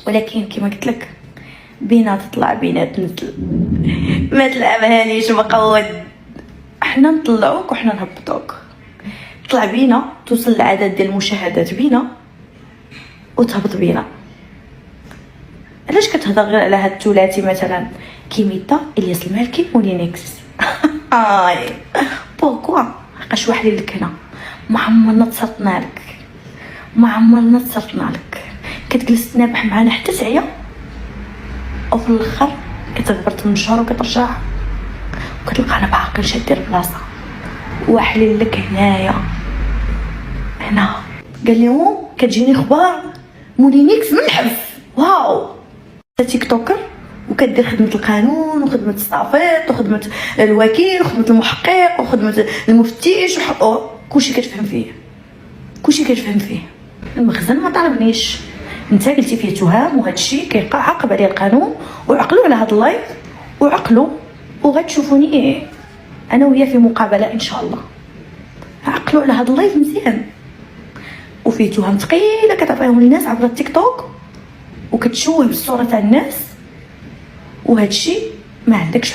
ولكن كما قلت لك بينا تطلع بينا تنزل، ما تلعبهانيش مقود. احنا نطلعوك وحنا نهبطوك، طلع بينا توصل لعدد ديال المشاهدات بينا وتهبط بينا. علاش كتهضر غير على هاد الثلاثي مثلا كيميتا الياس المالكي ولينكس؟ بوكوا حقاش واحد لك هنا ما عمرنا تصرتنا لك، ما عمرنا تصرتنا لك. كتجلس تنابح معانا حتى تعيا وفي الاخر كتغبر تنشر وكترجع وكتلقانا باقي شادين البلاصه. واحلين لك هنا قال لهم كتجيني اخبار مولينكس من الحبس. واو، تيك توكر وكدير خدمه القانون وخدمه الصافط وخدمه الوكيل وخدمه المحقق وخدمه المفتش كلشي كتفهم فيه، كلشي كتفهم فيه. المخزن ما طالبنيش، انت قلتي فيه تهم وهذا الشيء كيعاقب عليه القانون، وعقلوا على هذا اللايف وعقلوا، وغتشوفوني انا وياه في مقابله ان شاء الله. عقلوا على هذا اللايف مزيان، وفيه تهم ثقيله كتعطيهم الناس عبر التيك توك وكتشوه بالصوره تاع الناس، وهذا الشيء ما عندكش